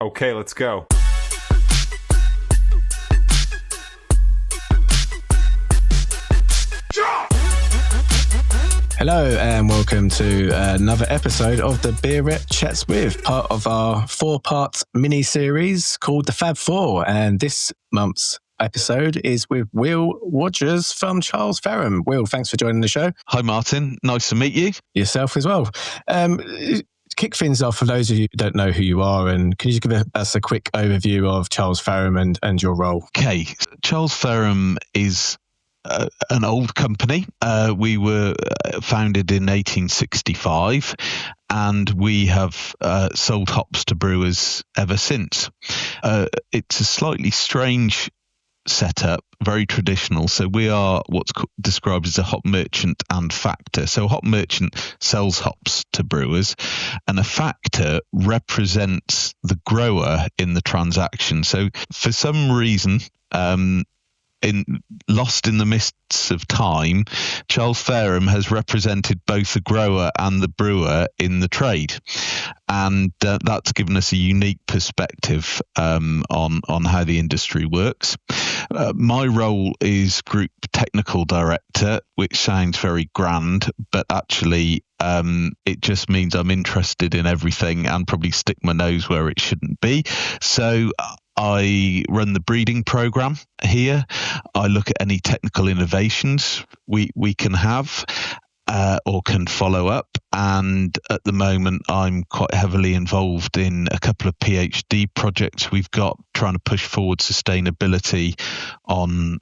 Okay, let's go. Hello and welcome to another episode of the Beerette Chats With, part of our 4-part mini-series called the Fab Four. And this month's episode is with Will Rogers from Charles Faram. Will, thanks for joining the show. Hi, Martin. Nice to meet you. Yourself as well. Kick things off for those of you who don't know who you are, and can you give us a quick overview of Charles Faram and your role? Okay. Charles Faram is an old company. We were founded in 1865 and we have sold hops to brewers ever since. It's a slightly strange setup, very traditional. So we are what's described as a hop merchant and factor. So a hop merchant sells hops to brewers and a factor represents the grower in the transaction. So for some reason, lost in the mists of time, Charles Faram has represented both the grower and the brewer in the trade, and that's given us a unique perspective on how the industry works. My role is Group Technical Director, which sounds very grand, but actually it just means I'm interested in everything and probably stick my nose where it shouldn't be. So I run the breeding program here. I look at any technical innovations we can have or can follow up. And at the moment, I'm quite heavily involved in a couple of PhD projects we've got trying to push forward sustainability on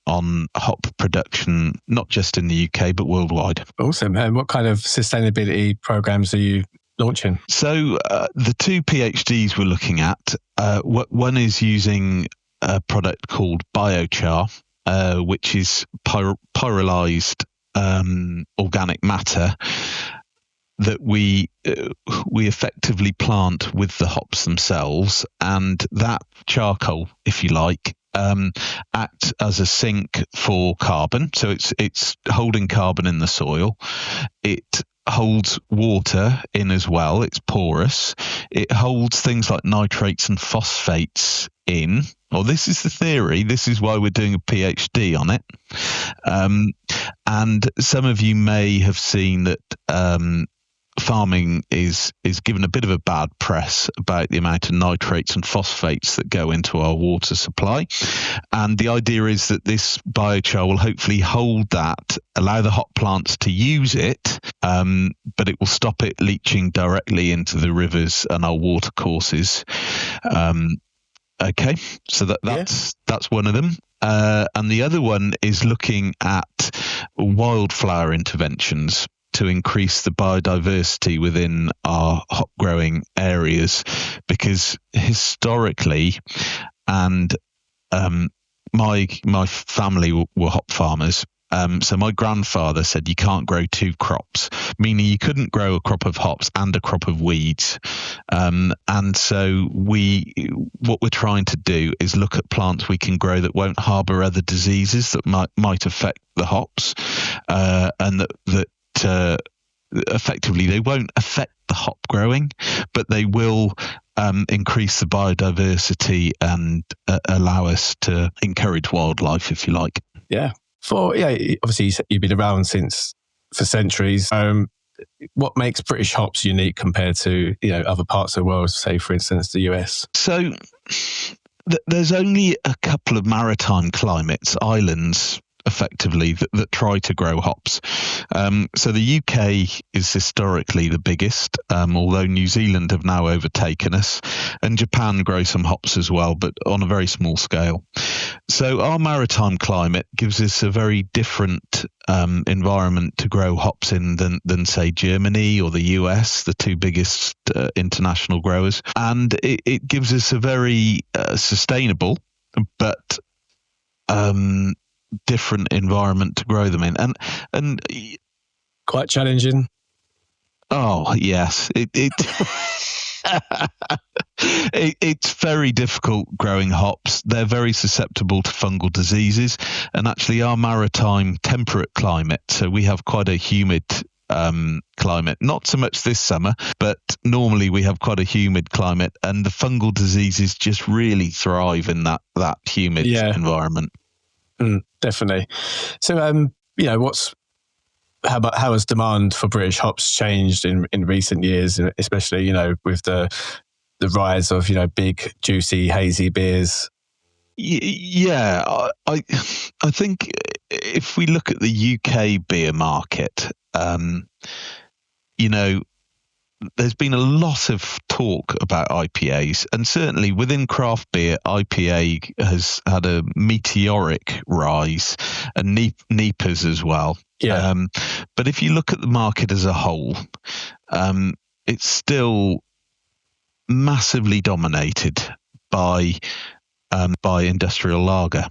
hop production, not just in the UK, but worldwide. Awesome. And what kind of sustainability programs are you launching? So the two PhDs we're looking at, one is using a product called biochar, which is pyrolyzed organic matter that we effectively plant with the hops themselves, and that charcoal, if you like, acts as a sink for carbon. So it's holding carbon in the soil. It holds water in as well. It's porous. It holds things like nitrates and phosphates in. Well, this is the theory. This is why we're doing a PhD on it. And some of you may have seen that farming is given a bit of a bad press about the amount of nitrates and phosphates that go into our water supply. And the idea is that this biochar will hopefully hold that, allow the hop plants to use it, but it will stop it leaching directly into the rivers and our water courses. Okay, so that's one of them. And the other one is looking at wildflower interventions to increase the biodiversity within our hop growing areas, because historically, and my family were hop farmers. So my grandfather said you can't grow two crops, meaning you couldn't grow a crop of hops and a crop of weeds. And so what we're trying to do is look at plants we can grow that won't harbour other diseases that might affect the hops, and that effectively they won't affect the hop growing, but they will increase the biodiversity and allow us to encourage wildlife, if you like. Yeah. Obviously you've been around for centuries. What makes British hops unique compared to other parts of the world, say for instance the US? So there's only a couple of maritime climates, islands effectively, that try to grow hops. So the UK is historically the biggest, although New Zealand have now overtaken us, and Japan grow some hops as well, but on a very small scale. So our maritime climate gives us a very different environment to grow hops in than say Germany or the US, the two biggest international growers, and it gives us a very sustainable but different environment to grow them in, and quite challenging. Oh yes, it's very difficult growing hops. They're very susceptible to fungal diseases, and actually our maritime temperate climate, so we have quite a humid climate. Not so much this summer, but normally we have quite a humid climate, and the fungal diseases just really thrive in that humid environment. Definitely. So, how has demand for British hops changed in recent years, especially, with the rise of, big, juicy, hazy beers? Yeah, I think if we look at the UK beer market, there's been a lot of talk about IPAs, and certainly within craft beer, IPA has had a meteoric rise, and NEPAs as well. Yeah. But if you look at the market as a whole, it's still massively dominated by industrial lager.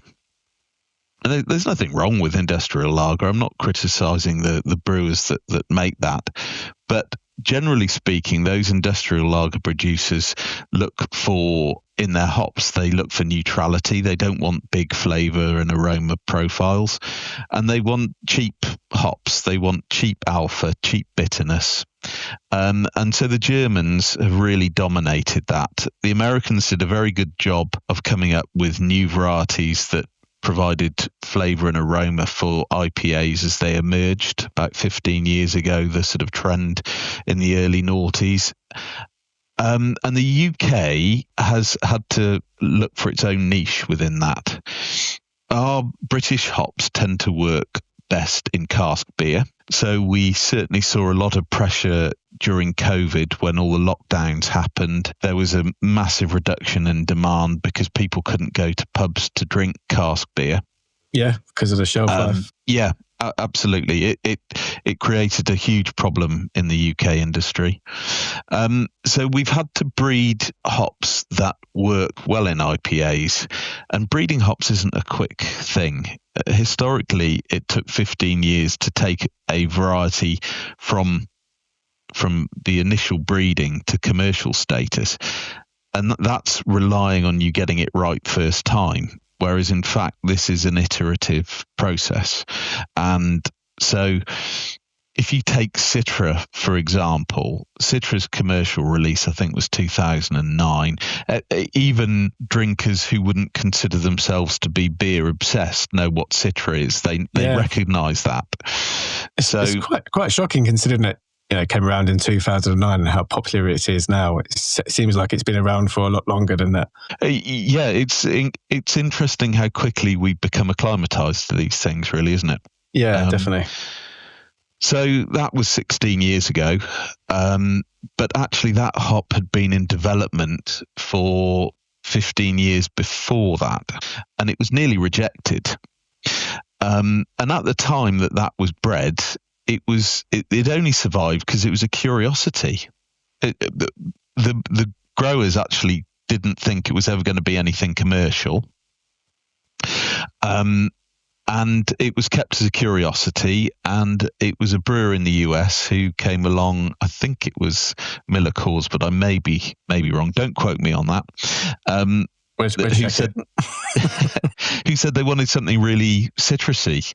And there's nothing wrong with industrial lager. I'm not criticising the brewers that make that, but generally speaking, those industrial lager producers look for, in their hops, they look for neutrality. They don't want big flavour and aroma profiles, and they want cheap hops. They want cheap alpha, cheap bitterness. And so the Germans have really dominated that. The Americans did a very good job of coming up with new varieties that provided flavour and aroma for IPAs as they emerged about 15 years ago, the sort of trend in the early noughties. And the UK has had to look for its own niche within that. Our British hops tend to work best in cask beer. So we certainly saw a lot of pressure during COVID when all the lockdowns happened. There was a massive reduction in demand because people couldn't go to pubs to drink cask beer. Yeah, because of the shelf life. Yeah, absolutely. It created a huge problem in the UK industry. So we've had to breed hops that work well in IPAs, and breeding hops isn't a quick thing. Historically, it took 15 years to take a variety from the initial breeding to commercial status, and that's relying on you getting it right first time. Whereas in fact, this is an iterative process. And so if you take Citra, for example, Citra's commercial release, I think, was 2009. Even drinkers who wouldn't consider themselves to be beer obsessed know what Citra is. They recognise that. It's quite shocking considering it came around in 2009 and how popular it is now. It seems like it's been around for a lot longer than that. Yeah, it's interesting how quickly we become acclimatized to these things, really, isn't it? Yeah, definitely. So that was 16 years ago, but actually that hop had been in development for 15 years before that, and it was nearly rejected. And at the time that was bred, it only survived because it was a curiosity. The growers actually didn't think it was ever going to be anything commercial. And it was kept as a curiosity, and it was a brewer in the US who came along, I think it was Miller Coors, but I may be wrong. Don't quote me on that. Who said they wanted something really citrusy.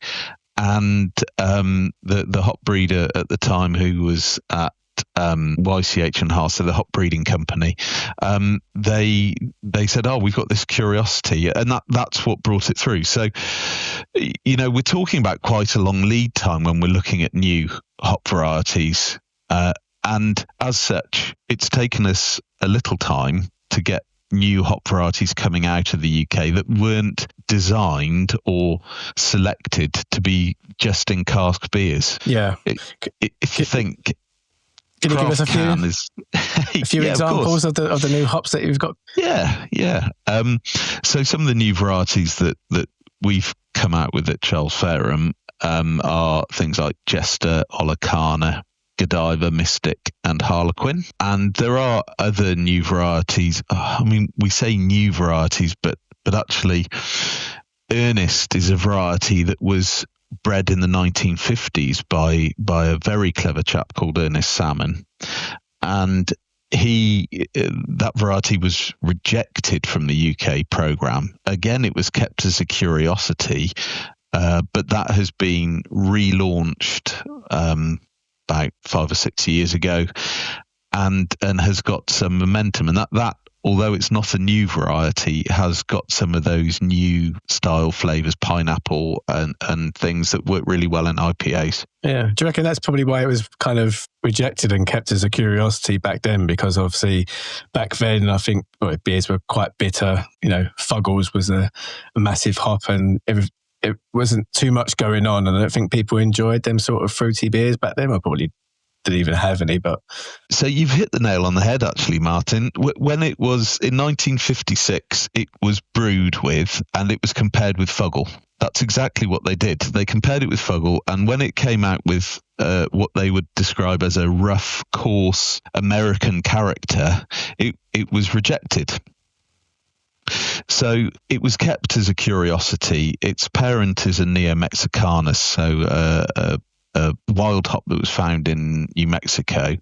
And the hop breeder at the time, who was at YCH and Haas, so the hop breeding company, they said, "Oh, we've got this curiosity," and that's what brought it through. So, we're talking about quite a long lead time when we're looking at new hop varieties, and as such, it's taken us a little time to get new hop varieties coming out of the UK that weren't designed or selected to be just in cask beers. Yeah. If you think, can you give us a few examples of the new hops that you've got? Yeah. So some of the new varieties that we've come out with at Charles Faram are things like Jester, Olicana, Godiva, Mystic, and Harlequin. And there are other new varieties. We say new varieties, but actually Ernest is a variety that was bred in the 1950s by a very clever chap called Ernest Salmon. And that variety was rejected from the UK programme. Again, it was kept as a curiosity, but that has been relaunched about 5 or 6 years ago, and has got some momentum. And that although it's not a new variety, has got some of those new style flavors, pineapple and things that work really well in IPAs. Yeah. Do you reckon that's probably why it was kind of rejected and kept as a curiosity back then? Because obviously back then, I think beers were quite bitter. Fuggles was a massive hop, and it wasn't too much going on. And I don't think people enjoyed them sort of fruity beers back then. I probably didn't even have any, but... So you've hit the nail on the head, actually, Martin. When it was in 1956, it was brewed with, and it was compared with Fuggle. That's exactly what they did. They compared it with Fuggle, and when it came out with what they would describe as a rough, coarse American character, it was rejected. So it was kept as a curiosity. Its parent is a Neo-Mexicanus, so a wild hop that was found in New Mexico.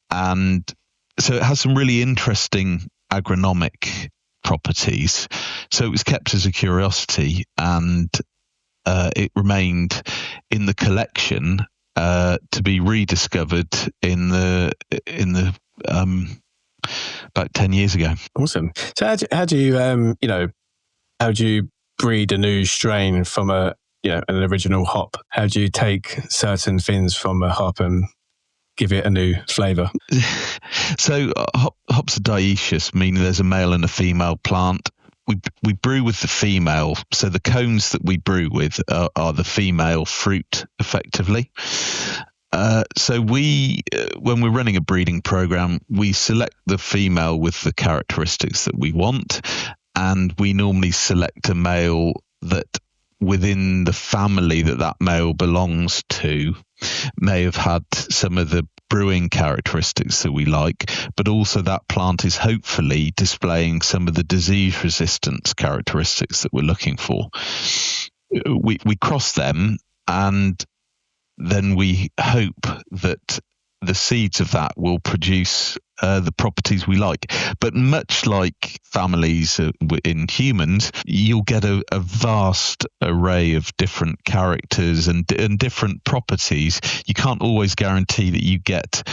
And so it has some really interesting agronomic properties. So it was kept as a curiosity, and it remained in the collection to be rediscovered in the about 10 years ago. Awesome. So how do you breed a new strain from an original hop? How do you take certain things from a hop and give it a new flavour? So hops are dioecious, meaning there's a male and a female plant. We brew with the female, so the cones that we brew with are the female fruit, effectively. So when we're running a breeding program, we select the female with the characteristics that we want, and we normally select a male that within the family that male belongs to may have had some of the brewing characteristics that we like, but also that plant is hopefully displaying some of the disease resistance characteristics that we're looking for. We cross them, and then we hope that the seeds of that will produce the properties we like. But much like families in humans, you'll get a vast array of different characters and different properties. You can't always guarantee that you get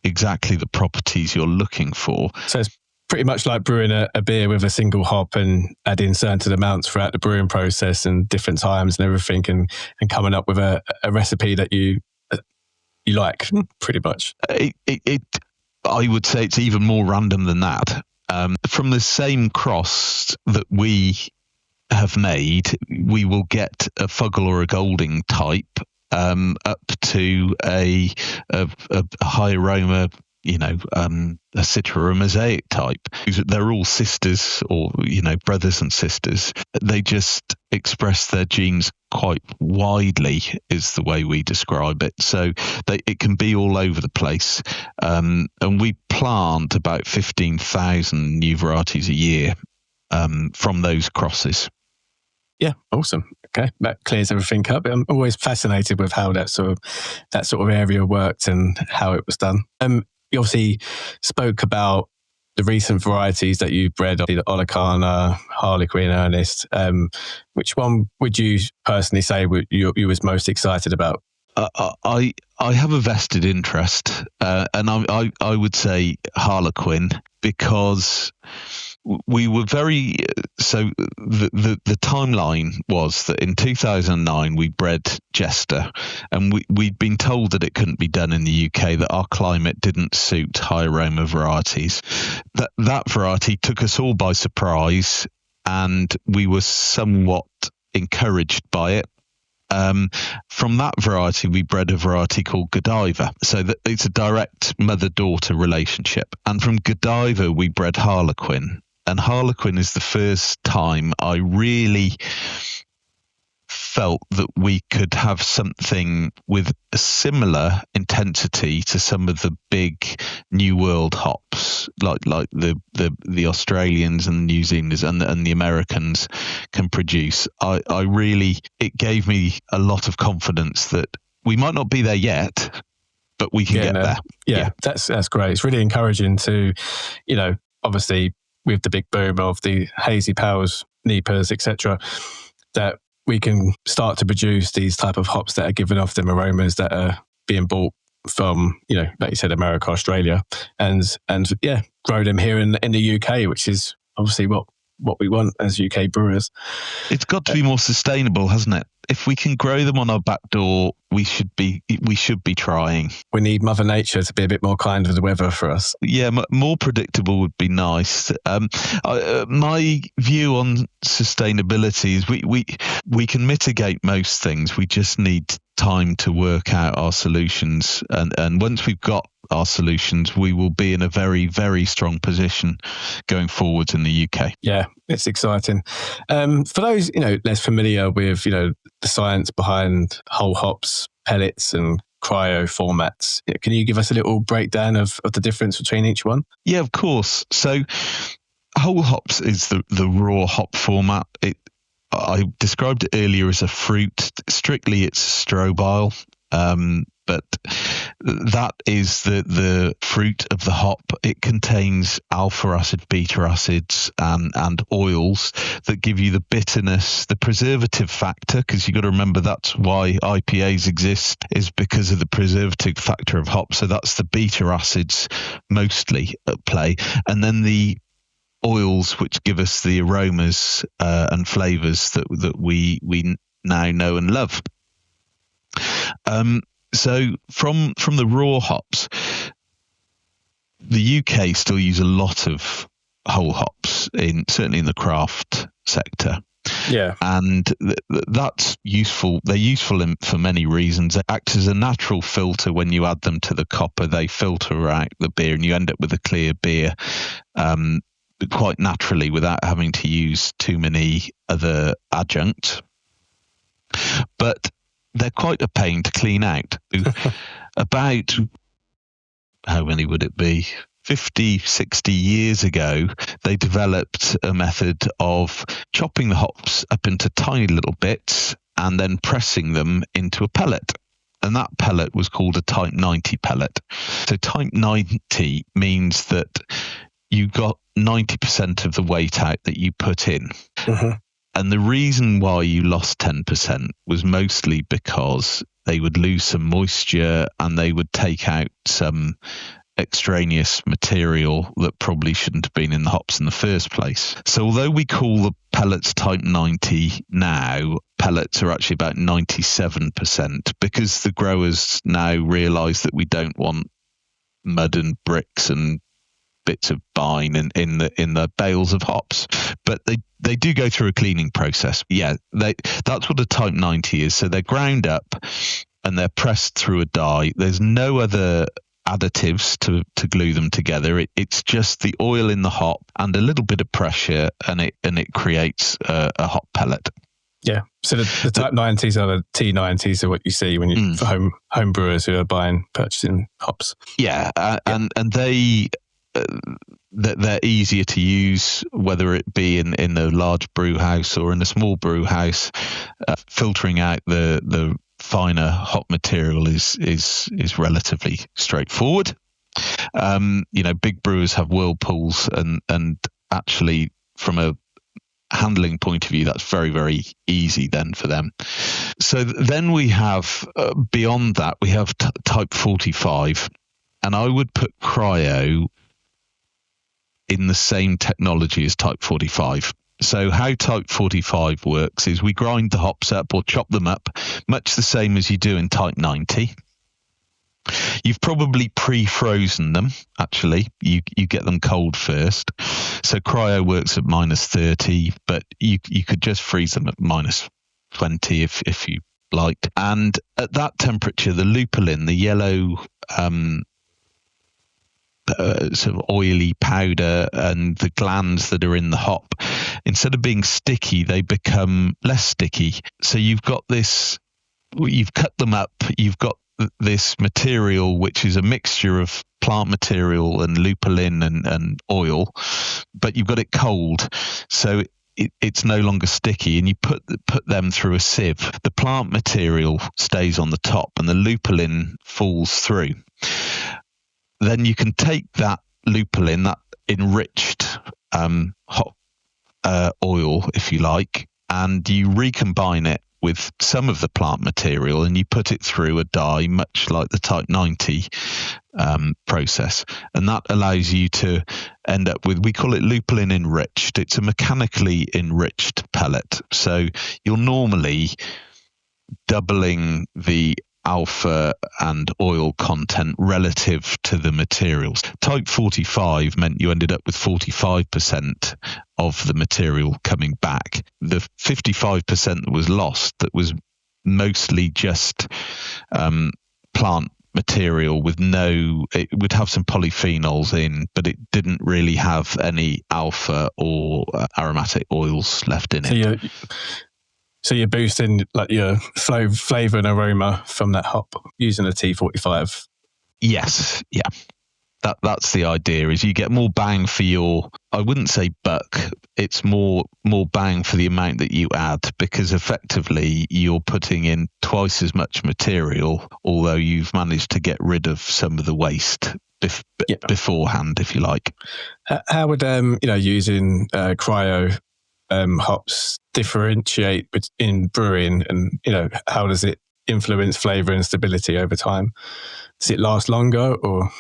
exactly the properties you're looking for. So it's pretty much like brewing a beer with a single hop and adding certain amounts throughout the brewing process and different times and everything, and coming up with a recipe that you like, pretty much. I would say it's even more random than that. From the same cross that we have made, we will get a Fuggle or a Golding type up to a high aroma, a Citra mosaic type. They're all sisters, or brothers and sisters. They just express their genes quite widely, is the way we describe it. So it can be all over the place, and we plant about 15,000 new varieties a year from those crosses. Yeah, awesome. Okay, that clears everything up. I'm always fascinated with how that sort of area worked and how it was done. You obviously spoke about the recent varieties that you bred, the Olicana, Harlequin, Ernest. Which one would you personally say you was most excited about? I have a vested interest, and I would say Harlequin, because we were so the timeline was that in 2009 we bred Jester, and we'd been told that it couldn't be done in the UK, that our climate didn't suit high aroma varieties. That variety took us all by surprise, and we were somewhat encouraged by it. From that variety, we bred a variety called Godiva. So that it's a direct mother-daughter relationship. And from Godiva, we bred Harlequin. And Harlequin is the first time I really felt that we could have something with a similar intensity to some of the big New World hops, like the Australians and New Zealanders and the Americans can produce. It gave me a lot of confidence that we might not be there yet, but we can get there. Yeah, that's great. It's really encouraging to, obviously with the big boom of the hazy pales, Nipas, etc., that we can start to produce these type of hops that are giving off them aromas that are being bought from, like you said, America, Australia, and grow them here in the UK, which is obviously what we want as UK brewers. It's got to be more sustainable, hasn't it? If we can grow them on our back door, we should be trying. We need Mother Nature to be a bit more kind with the weather for us. Yeah, more predictable would be nice. My view on sustainability is we can mitigate most things. We just need time to work out our solutions, and once we've got our solutions, we will be in a very, very strong position going forwards in the UK. Yeah, it's exciting. For those less familiar with the science behind whole hops, pellets, and cryo formats, can you give us a little breakdown of the difference between each one? Yeah, of course. So whole hops is the raw hop format. I described it earlier as a fruit. Strictly, it's strobile, but that is the fruit of the hop. It contains alpha acid, beta acids, and oils that give you the bitterness, the preservative factor, because you've got to remember that's why IPAs exist, is because of the preservative factor of hop. So that's the beta acids mostly at play. And then the oils, which give us the aromas and flavors that we now know and love. So from the raw hops, the UK still use a lot of whole hops, certainly in the craft sector. Yeah, and that's useful. They're useful for many reasons. They act as a natural filter. When you add them to the copper, they filter out the beer, and you end up with a clear beer quite naturally without having to use too many other adjuncts. But they're quite a pain to clean out. About, how many would it be? 50, 60 years ago, they developed a method of chopping the hops up into tiny little bits and then pressing them into a pellet. And that pellet was called a Type 90 pellet. So Type 90 means that you got 90% of the weight out that you put in. Mm-hmm. And the reason why you lost 10% was mostly because they would lose some moisture and they would take out some extraneous material that probably shouldn't have been in the hops in the first place. So although we call the pellets Type 90 now, pellets are actually about 97%, because the growers now realise that we don't want mud and bricks and bits of bine in the bales of hops, but they do go through a cleaning process. Yeah, that's what a Type 90 is. So they're ground up and they're pressed through a die. There's no other additives to glue them together. It's just the oil in the hop and a little bit of pressure, and it creates a hop pellet. Yeah. So the Type 90s are the T90s, are what you see when you for home brewers who are purchasing hops. Yeah, and they. They're easier to use, whether it be in a large brew house or in a small brew house. Filtering out the finer hop material is relatively straightforward. Big brewers have whirlpools, and actually from a handling point of view, that's very, very easy then for them. So then we have, beyond that, we have Type 45, and I would put Cryo in the same technology as Type 45. So how Type 45 works is we grind the hops up or chop them up much the same as you do in Type 90. You've probably pre-frozen them, actually. You get them cold first. So Cryo works at -30, but you could just freeze them at -20 if you liked. And at that temperature, the lupulin, the yellow sort of oily powder, and the glands that are in the hop, instead of being sticky, they become less sticky. So you've got this, you've cut them up, you've got this material which is a mixture of plant material and lupulin and oil, but you've got it cold, so it's no longer sticky, and you put them through a sieve. The plant material stays on the top and the lupulin falls through. Then you can take that lupulin, that enriched hot oil, if you like, and you recombine it with some of the plant material and you put it through a dye, much like the Type 90 process. And that allows you to end up with, we call it lupulin enriched. It's a mechanically enriched pellet. So you're normally doubling the alpha and oil content relative to the materials. Type 45 meant you ended up with 45% of the material coming back. The 55% that was lost, that was mostly just plant material with it would have some polyphenols in, but it didn't really have any alpha or aromatic oils left in it. So you're boosting like your flavour and aroma from that hop using a T45. Yes, yeah. That's the idea, is you get more bang for your, I wouldn't say buck, it's more bang for the amount that you add, because effectively you're putting in twice as much material, although you've managed to get rid of some of the waste beforehand, if you like. How would using Cryo hops differentiate in brewing, and how does it influence flavour and stability over time? Does it last longer, or?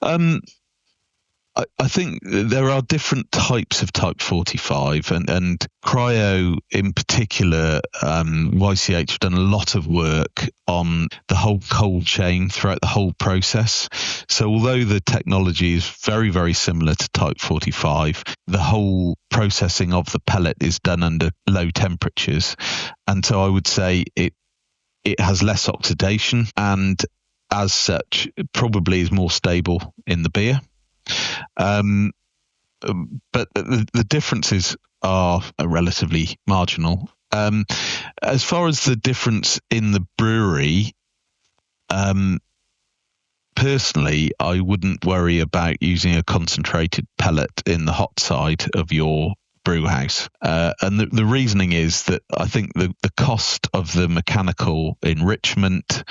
I think there are different types of Type 45, and Cryo in particular, YCH have done a lot of work on the whole cold chain throughout the whole process. So although the technology is very, very similar to Type 45, the whole processing of the pellet is done under low temperatures. And so I would say it has less oxidation, and as such, it probably is more stable in the beer. But the differences are relatively marginal. As far as the difference in the brewery, personally, I wouldn't worry about using a concentrated pellet in the hot side of your brew house. And the reasoning is that I think the cost of the mechanical enrichment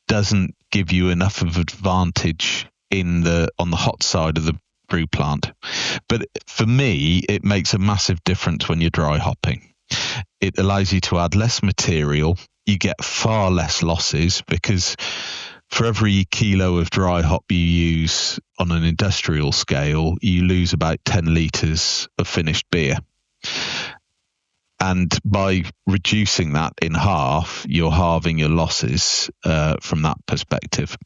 doesn't give you enough of advantage on the hot side of the brew plant. But for me, it makes a massive difference when you're dry hopping. It allows you to add less material. You get far less losses, because for every kilo of dry hop you use on an industrial scale, you lose about 10 litres of finished beer. And by reducing that in half, you're halving your losses from that perspective.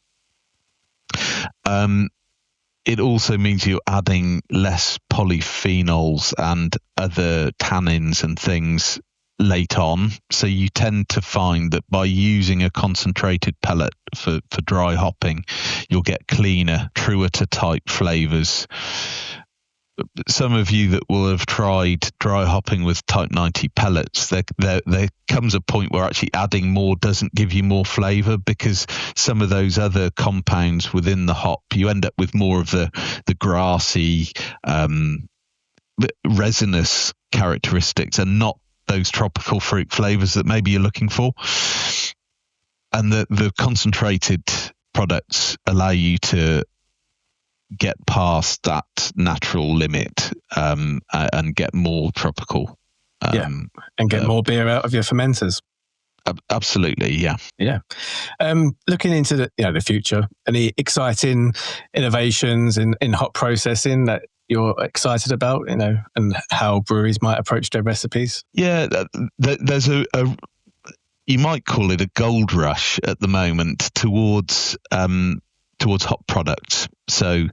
It also means you're adding less polyphenols and other tannins and things late on. So you tend to find that by using a concentrated pellet for dry hopping, you'll get cleaner, truer to type flavours. Some of you that will have tried dry hopping with Type 90 pellets, there comes a point where actually adding more doesn't give you more flavour, because some of those other compounds within the hop, you end up with more of the grassy, resinous characteristics, and not those tropical fruit flavours that maybe you're looking for. And the concentrated products allow you to get past that natural limit and get more tropical. And get more beer out of your fermenters. Absolutely, yeah. Yeah. Looking into the future, any exciting innovations in hop processing that you're excited about, and how breweries might approach their recipes? Yeah, there's a you might call it a gold rush at the moment towards hop products. So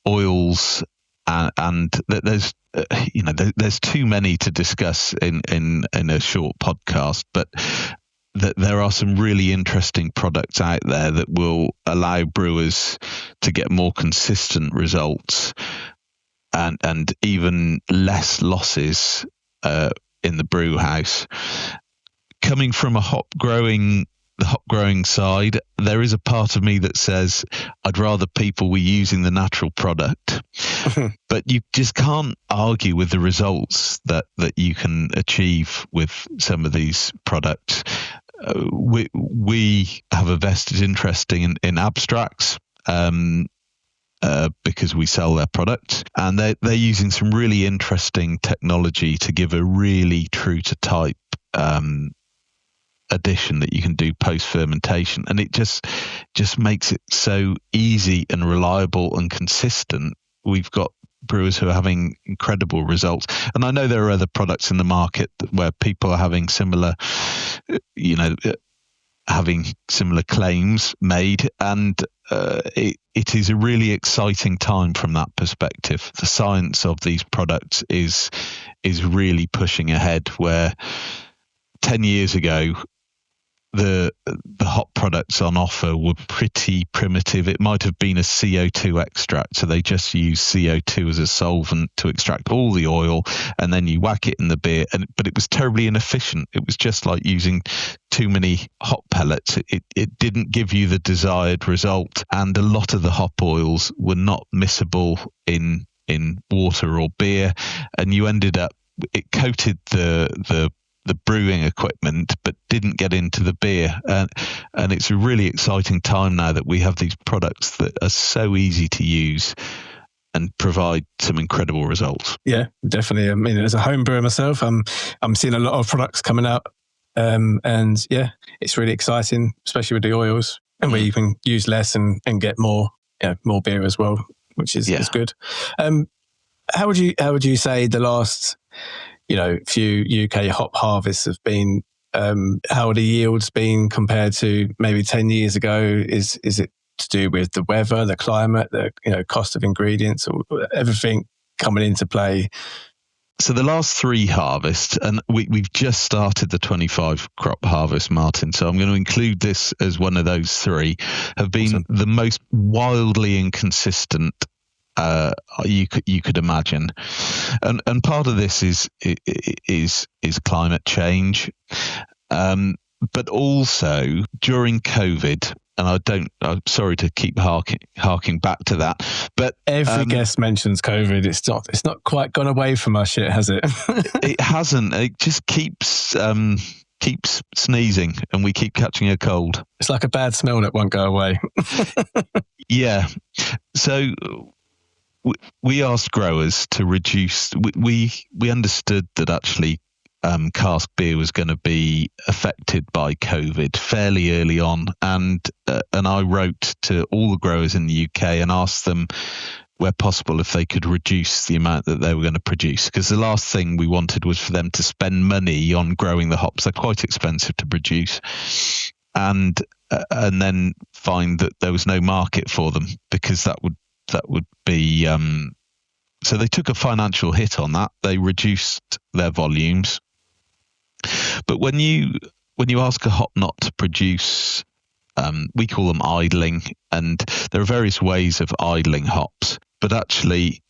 oils, and there's there's too many to discuss in a short podcast, but that there are some really interesting products out there that will allow brewers to get more consistent results and even less losses in the brew house. Coming from the hop growing side, there is a part of me that says I'd rather people were using the natural product. But you just can't argue with the results that you can achieve with some of these products. We have a vested interest in abstracts. because we sell their products, and they're using some really interesting technology to give a really true to type addition that you can do post fermentation, and it just makes it so easy and reliable and consistent. We've got brewers who are having incredible results, and I know there are other products in the market where people are having similar having similar claims made, and it is a really exciting time from that perspective. The science of these products is really pushing ahead, where 10 years ago the hop products on offer were pretty primitive. It might have been a CO2 extract, so they just use CO2 as a solvent to extract all the oil, and then you whack it in the beer. But it was terribly inefficient. It was just like using too many hop pellets. It didn't give you the desired result, and a lot of the hop oils were not miscible in water or beer, and you ended up, it coated the brewing equipment but didn't get into the beer, and it's a really exciting time now that we have these products that are so easy to use and provide some incredible results. Yeah, definitely. I mean, as a home brewer myself, I'm seeing a lot of products coming out, and yeah, it's really exciting, especially with the oils, and where you can use less and get more beer as well, which is good. How would you say the last few UK hop harvests have been? How are the yields been compared to maybe 10 years ago? Is it to do with the weather, the climate, the cost of ingredients, or everything coming into play? So the last 3 harvests, and we've just started the 25 crop harvest, Martin, so I'm going to include this as one of those 3, have been the most wildly inconsistent you could imagine, and part of this is climate change, but also during COVID. And I'm sorry to keep harking back to that, but every guest mentions COVID. It's not quite gone away from us yet, has it? It hasn't. It just keeps sneezing, and we keep catching a cold. It's like a bad smell that won't go away. Yeah. So we asked growers to reduce. We understood that actually cask beer was going to be affected by COVID fairly early on, and I wrote to all the growers in the UK and asked them, where possible, if they could reduce the amount that they were going to produce, because the last thing we wanted was for them to spend money on growing the hops. They're quite expensive to produce, and then find that there was no market for them, because that would be so they took a financial hit on that. They reduced their volumes. But when you ask a hop not to produce, we call them idling, and there are various ways of idling hops. But actually,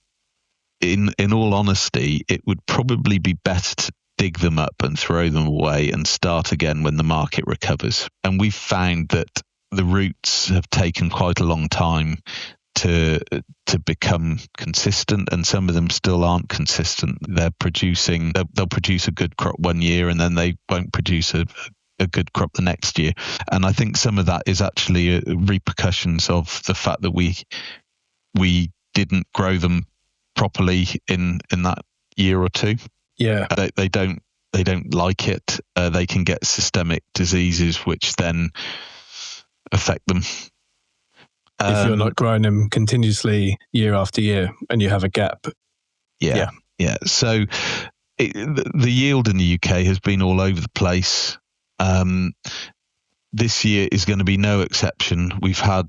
in all honesty, it would probably be better to dig them up and throw them away and start again when the market recovers. And we've found that the roots have taken quite a long time to become consistent, and some of them still aren't consistent. They'll produce a good crop one year, and then they won't produce a good crop the next year. And I think some of that is actually repercussions of the fact that we didn't grow them properly in that year or two. Yeah, they don't like it. They can get systemic diseases which then affect them. If you're not growing them continuously year after year and you have a gap. Yeah. So the yield in the UK has been all over the place. This year is going to be no exception. We've had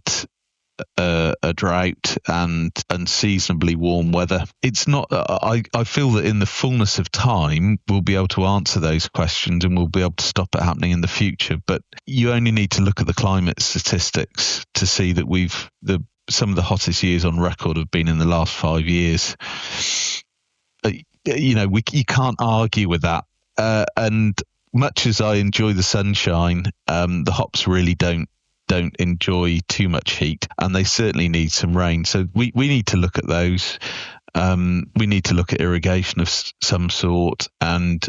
a drought and unseasonably warm weather. It's not. I feel that in the fullness of time, we'll be able to answer those questions, and we'll be able to stop it happening in the future. But you only need to look at the climate statistics to see that some of the hottest years on record have been in the last 5 years. You can't argue with that. And much as I enjoy the sunshine, the hops really don't enjoy too much heat, and they certainly need some rain. So we need to look at those. We need to look at irrigation of some sort, and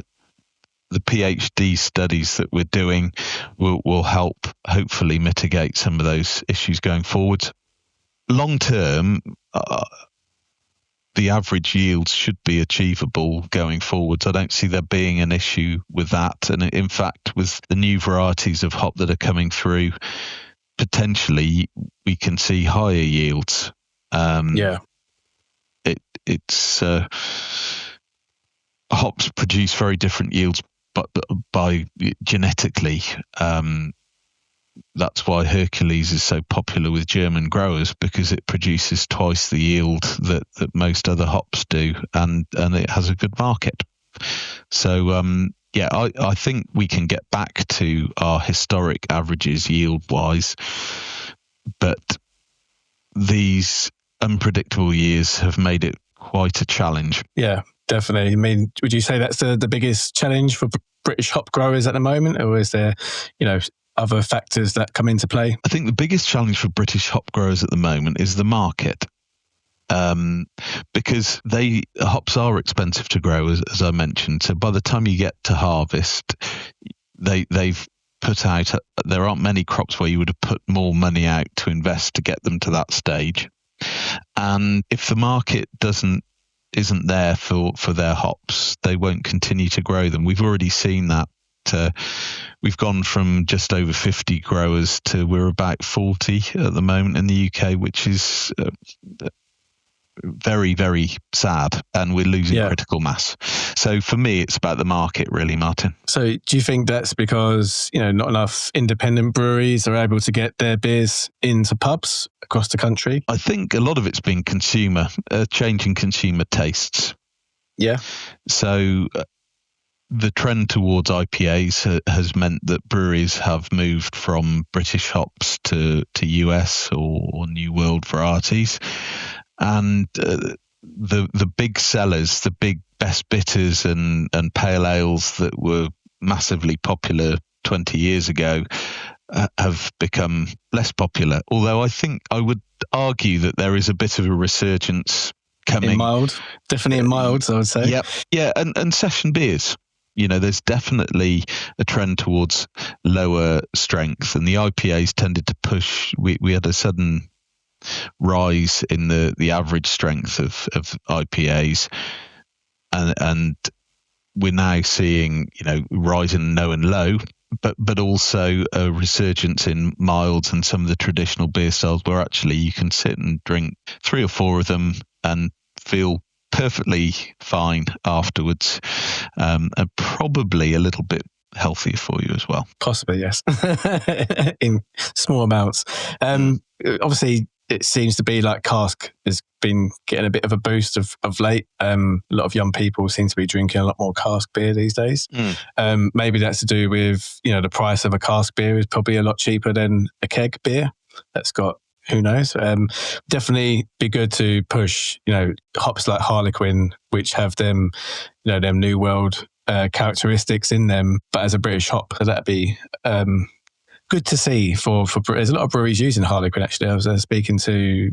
the PhD studies that we're doing will help hopefully mitigate some of those issues going forward. long term, the average yields should be achievable going forwards. I don't see there being an issue with that. And in fact, with the new varieties of hop that are coming through, potentially we can see higher yields. It's hops produce very different yields, but by genetically. That's why Hercules is so popular with German growers, because it produces twice the yield that most other hops do, and it has a good market. So I think we can get back to our historic averages yield wise, but these unpredictable years have made it quite a challenge. Yeah, definitely. I mean, would you say that's the biggest challenge for British hop growers at the moment, or is there, other factors that come into play? I think the biggest challenge for British hop growers at the moment is the market, because hops are expensive to grow, as I mentioned. So by the time you get to harvest, they've put out. There aren't many crops where you would have put more money out to invest to get them to that stage. And if the market isn't there for their hops, they won't continue to grow them. We've already seen that. We've gone from just over 50 growers to we're about 40 at the moment in the UK, which is very, very sad, and we're losing critical mass. So for me, it's about the market, really, Martin. So do you think that's because, not enough independent breweries are able to get their beers into pubs across the country? I think a lot of it's been changing consumer tastes. Yeah. So the trend towards IPAs has meant that breweries have moved from British hops to US or New World varieties. And the big sellers, the big best bitters and pale ales that were massively popular 20 years ago have become less popular. Although I think I would argue that there is a bit of a resurgence coming. In mild, definitely in milds, I would say. Yep. Yeah, and session beers. There's definitely a trend towards lower strength, and the IPAs tended to push. We had a sudden rise in the average strength of IPAs, and we're now seeing rise in no and low, but also a resurgence in milds and some of the traditional beer styles where actually you can sit and drink 3 or 4 of them and feel perfectly fine afterwards, and probably a little bit healthier for you as well. Possibly, yes. In small amounts. Obviously, it seems to be like cask has been getting a bit of a boost of late. A lot of young people seem to be drinking a lot more cask beer these days. Maybe that's to do with, the price of a cask beer is probably a lot cheaper than a keg beer that's got, who knows. Definitely be good to push, hops like Harlequin, which have them, them New World characteristics in them, but as a British hop. So that'd be good to see for there's a lot of breweries using Harlequin. Actually, I was speaking to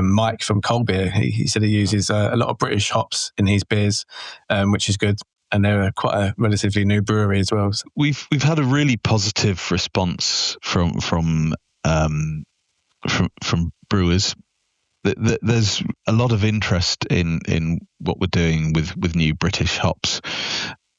Mike from Cold Beer. He said he uses a lot of British hops in his beers, which is good. And they're quite a relatively new brewery as well. So we've had a really positive response from brewers. There's a lot of interest in what we're doing with new British hops.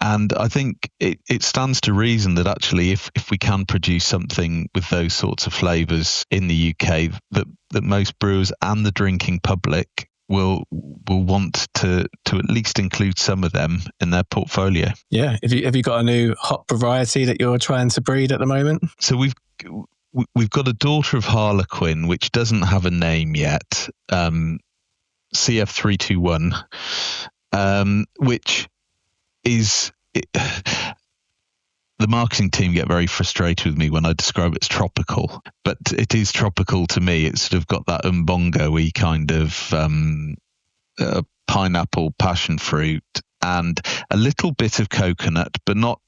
And I think it stands to reason that actually if we can produce something with those sorts of flavours in the UK, that most brewers and the drinking public will want to at least include some of them in their portfolio. Yeah. Have you got a new hop variety that you're trying to breed at the moment? So we've got a daughter of Harlequin, which doesn't have a name yet, CF321, which is... the marketing team get very frustrated with me when I describe it as tropical, but it is tropical to me. It's sort of got that umbongo-y kind of pineapple, passion fruit, and a little bit of coconut, but not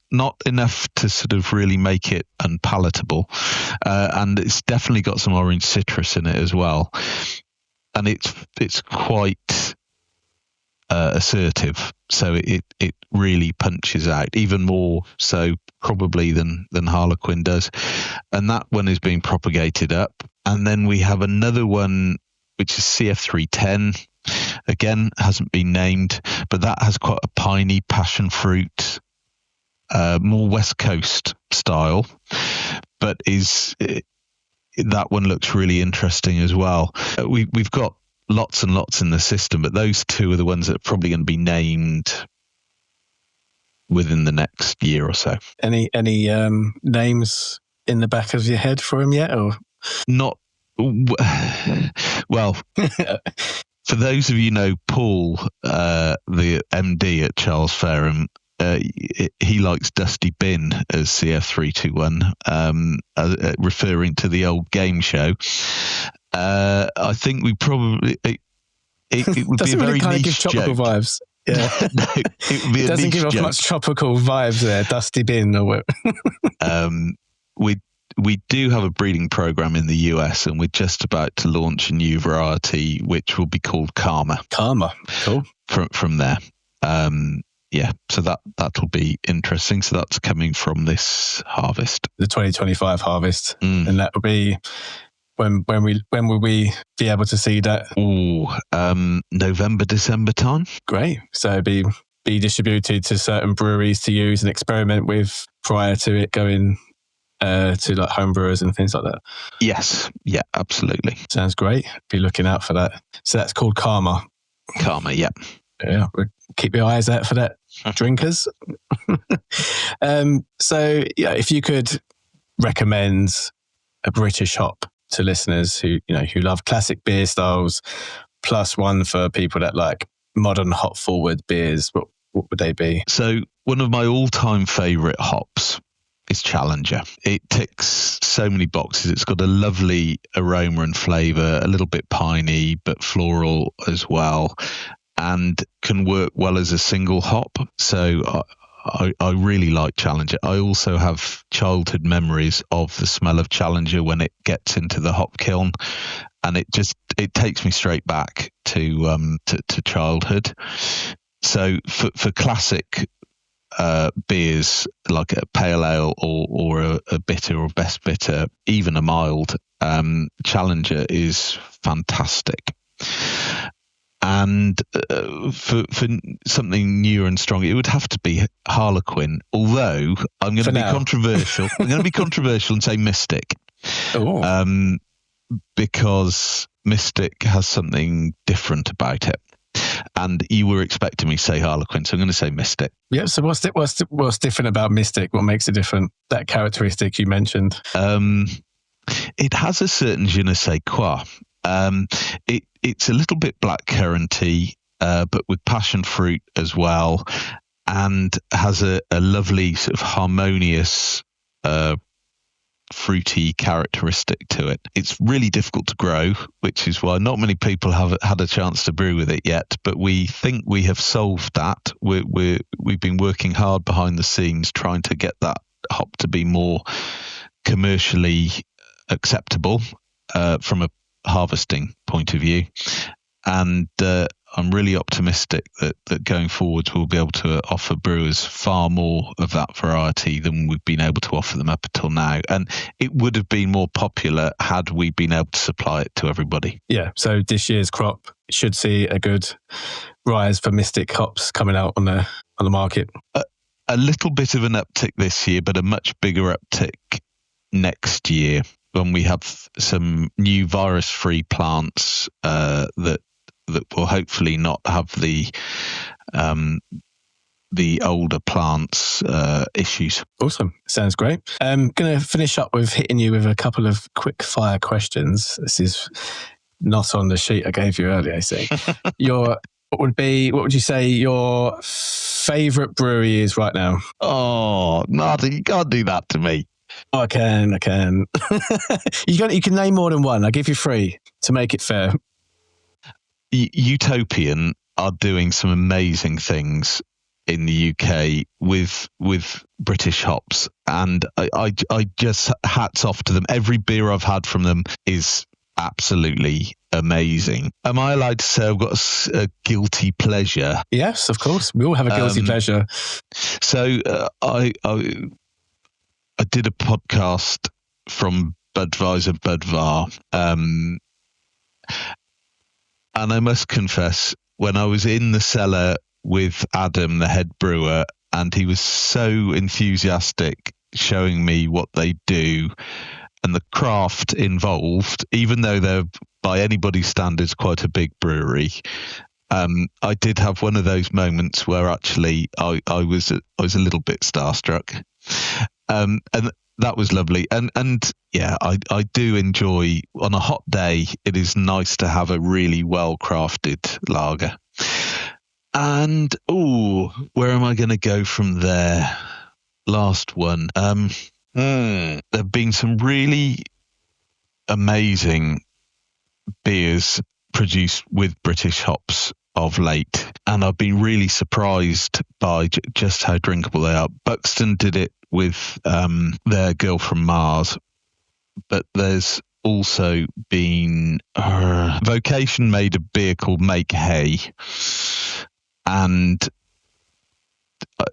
enough to sort of really make it unpalatable. And it's definitely got some orange citrus in it as well, and it's quite assertive. So it really punches out, even more so probably than Harlequin does. And that one is being propagated up. And then we have another one which is CF310. Again, hasn't been named, but that has quite a piney passion fruit, more West Coast style, but that one looks really interesting as well. We've got lots and lots in the system, but those two are the ones that are probably going to be named within the next year or so. Any names in the back of your head for him yet, or not? Well, for those of you know Paul, the MD at Charles Faram, he likes Dusty Bin as CF321, referring to the old game show. I think we probably it would be a very kind niche of give tropical joke. Vibes. Yeah, no, it would be it doesn't give off joke. much tropical vibes there. Dusty Bin or what? We do have a breeding program in the US, and we're just about to launch a new variety which will be called Karma. Karma, cool. From there, so that'll be interesting. So that's coming from this harvest, the 2025 harvest, and that will be when will we be able to see that? November, December time. Great. So it'll be distributed to certain breweries to use and experiment with prior to it going to like home brewers and things like that. Yes. Yeah, absolutely. Sounds great. Be looking out for that. So that's called Karma. Karma, yeah. Yeah. Keep your eyes out for that, drinkers. So yeah, if you could recommend a British hop to listeners who love classic beer styles, plus one for people that like modern hop forward beers, what would they be? So one of my all-time favorite hops is Challenger. It ticks so many boxes. It's got a lovely aroma and flavor, a little bit piney, but floral as well, and can work well as a single hop. So I really like Challenger. I also have childhood memories of the smell of Challenger when it gets into the hop kiln, and it takes me straight back to childhood. So for classic beers like a pale ale or a bitter or best bitter, even a mild, Challenger is fantastic. And for something new and strong, it would have to be Harlequin. Although I'm going to be controversial. I'm going to be controversial and say Mystic, because Mystic has something different about it. And you were expecting me to say Harlequin, so I'm going to say Mystic. Yeah. So what's different about Mystic? What makes it different? That characteristic you mentioned. It has a certain je ne sais quoi. It's a little bit blackcurranty, but with passion fruit as well, and has a lovely sort of harmonious fruity characteristic to it. It's really difficult to grow, which is why not many people have had a chance to brew with it yet, but we think we have solved that. We've been working hard behind the scenes trying to get that hop to be more commercially acceptable from a harvesting point of view, and I'm really optimistic that going forward we'll be able to offer brewers far more of that variety than we've been able to offer them up until now, and it would have been more popular had we been able to supply it to everybody. Yeah, so this year's crop should see a good rise for Mystic hops coming out on the market. A little bit of an uptick this year, but a much bigger uptick next year when we have some new virus-free plants that will hopefully not have the older plants issues. Awesome. Sounds great. I'm going to finish up with hitting you with a couple of quick fire questions. This is not on the sheet I gave you earlier, I see. What would you say your favourite brewery is right now? Oh, Martin, you can't do that to me. Oh, I can. You can name more than one. I'll give you 3 to make it fair. Utopian are doing some amazing things in the UK with British hops, and I just hats off to them. Every beer I've had from them is absolutely amazing. Am I allowed to say I've got a guilty pleasure? Yes, of course. We all have a guilty pleasure. So I did a podcast from Budweiser Budvar, And I must confess, when I was in the cellar with Adam, the head brewer, and he was so enthusiastic showing me what they do and the craft involved, even though they're by anybody's standards quite a big brewery, I did have one of those moments where actually I was a little bit starstruck, and that was lovely. And yeah, I do enjoy, on a hot day, it is nice to have a really well crafted lager. And where am I going to go from there? Last one. There have been some really amazing beers produced with British hops of late, and I've been really surprised by just how drinkable they are. Buxton did it with their Girl from Mars, but there's also been Vocation made a beer called Make Hay, and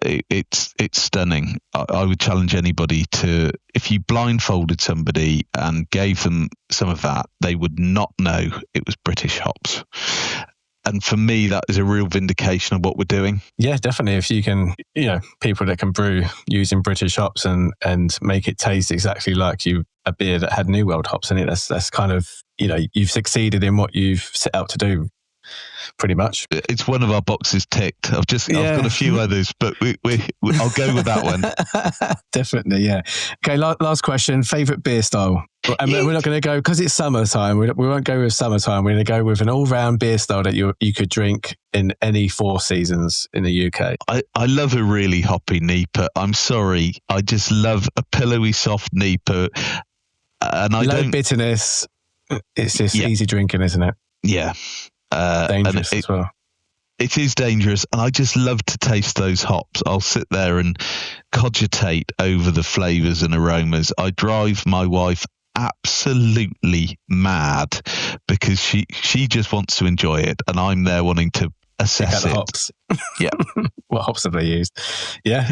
it's stunning. I would challenge anybody to, if you blindfolded somebody and gave them some of that, they would not know it was British hops. And for me, that is a real vindication of what we're doing. Yeah, definitely. If you can, people that can brew using British hops and make it taste exactly like a beer that had New World hops in it, that's kind of, you've succeeded in what you've set out to do. Pretty much. It's one of our boxes ticked. I've got a few others, but I'll go with that one. Definitely, yeah. Okay, last question. Favourite beer style? And we're not going to go, because it's summertime, we won't go with summertime. We're going to go with an all-round beer style that you could drink in any 4 seasons in the UK. I love a really hoppy NEPA. I'm sorry. I just love a pillowy, soft NEPA. And no bitterness. It's just easy drinking, isn't it? Yeah. Dangerous as well. It is dangerous, and I just love to taste those hops. I'll sit there and cogitate over the flavours and aromas. I drive my wife absolutely mad because she just wants to enjoy it, and I'm there wanting to assess it. Hops. Yeah. What hops have they used? Yeah.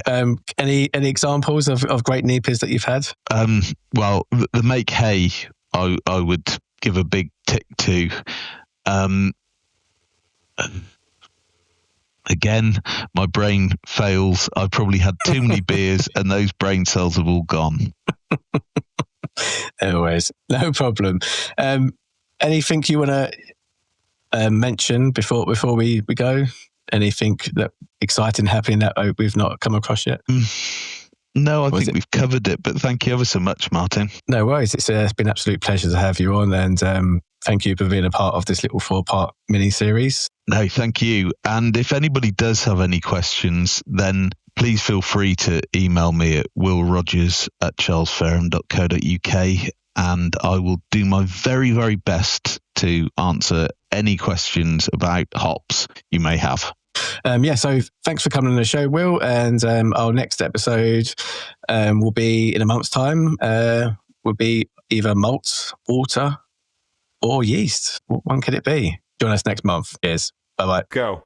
Any examples of great NEPAs that you've had? Well, the Make Hay, I would give a big tick to. Again, my brain fails. I've probably had too many beers and those brain cells have all gone. Anyways, no problem. Anything you want to mention before we go? Anything that exciting happening that we've not come across yet? No, I think we've covered it, but thank you ever so much, Martin. No worries. It's been an absolute pleasure to have you on, and thank you for being a part of this little 4-part mini-series. No, thank you. And if anybody does have any questions, then please feel free to email me at willrogers@charlesfaram.co.uk, and I will do my very, very best to answer any questions about hops you may have. So thanks for coming on the show, Will, and our next episode will be in a month's time. Will be either malt, water, or yeast. What one could it be? Join us next month. Cheers. Bye-bye. Go.